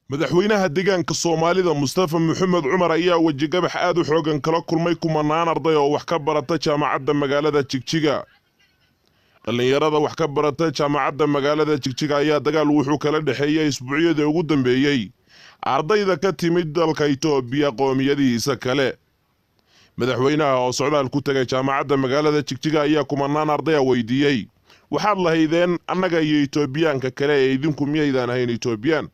madaxweynaha deegaanka Soomaalida Mustafa Maxamed Cumar ayaa wajigabax aad u xoogan kala kulmay kumanaan arday oo wax ka barata jaamacadda magaalada Jigjiga. dhalinyarada wax ka barata jaamacadda magaalada Jigjiga ayaa dagaal wuxuu kala dhaxeeyay isbuucyada ugu dambeeyay ardayda ka timid dalka Itoobiya qoomiyadiisa kale. madaxweynaha oo socdaal ku tagay jaamacadda magaalada Jigjiga ayaa kumanaan arday weydiiyay waxaad lahaydeen annaga iyo Itoobiyaanka kale ee idinku miyaydaan ahayn Itoobiyaan,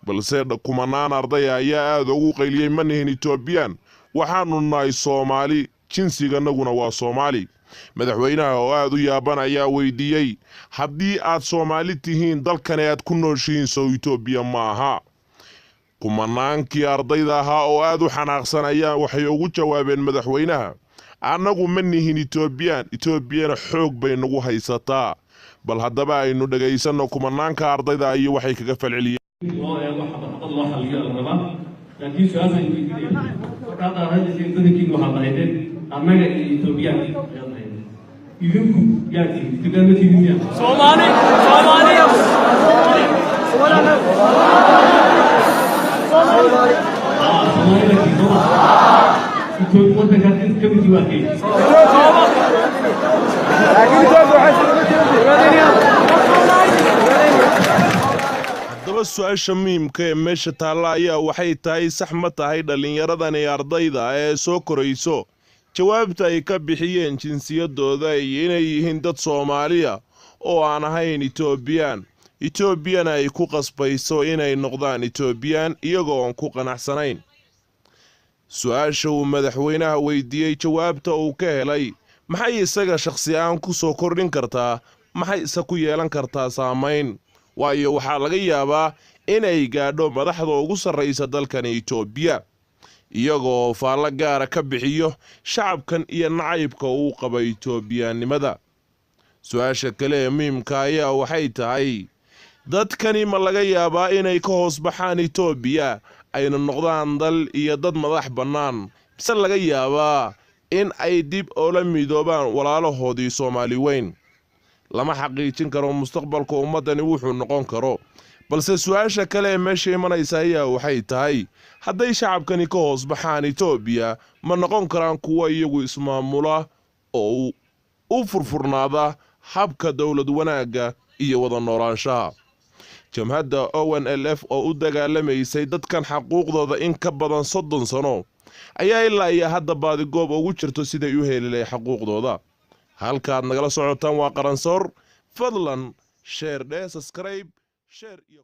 balse kumanaan arday ayaa aad ugu qayliyay manihin Itoobiyaan, waxaanu nahay Soomaali, jinsiganaguna waa Soomaali. madaxweynaha oo aad u yaaban ayaa weydiiyay haddii aad Soomaali tihiin dalkan aad ku nooshiin soo Itoobiya maaha. kumanaankii ardayda ahaa oo aad u xanaaqsan ayaa waxay ugu jawaabeen madaxweynaha annagu manihin Itoobiyaan, Itoobiyana xoog bay nagu haysataa. bal haddaba aynu dhageysano kumanaanka ardayda iyo waxay kaga falceliyeen. لكن سؤال يجي فقط هذا الشيء تذكر وحضايدين أمانة إثيوبيا يذكر يعني تقدم تيجي Somali su'aasha muhiimka ee meesha taala ayaa waxay tahay sax ma tahay dhalinyaradan ee ardayda ee soo korayso jawaabta ay ka bixiyeen jinsiyadooda inay yihiin dad Soomaaliya oo aan ahayn Itoobiyaan ay ku qasbayso inay noqdaan Itoobiyaan iyagoo aan ku qanacsanayn. su'aasha uu madaxweynaha weydiiyay jawaabta uu ka helay maxay isaga shakhsi ahaan ku soo kordhin kartaa, maxay isa ku yeelan kartaa saameyn, waayo waxaa laga yaabaa inay gaadho madaxda ugu sarreysa dalkan Itoobiya iyagoo faalla gaara ka bixiyo shacabkan iyo nacaybka uu qaba Itoobiyaanimada. su'aasha kale ee muhiimka ayaa waxay tahay dadkani ma laga yaabaa inay ka hoos baxaan Itoobiya ayna noqdaan dal iyo dad madax bannaan, mise laga yaabaa in ay dib ula midoobaan walaalahoodii Soomaali weyn. lama xaqiijin karo mustaqbalka ummadani wuxuu noqon karo, balse su'aasha kale ee meesha imanaysa ayaa waxay tahay hadday shacabkani ka hoos baxaan Itoobiya ma noqon karaan kuwa iyagu ismaamula oo u furfurnaada habka dawlad wanaagga iyo wada noolaanshaha. jamhadda ONLF oo u dagaalamaysay dadkan xaquuqdooda in ka badan 30 sano ayaa ilaa iyo hadda baadigoob ugu jirto siday u heli lahayd xaquuqdooda. halkaad nagala socotaan waa Qaransoor. fadlan share, subscribe, share iyo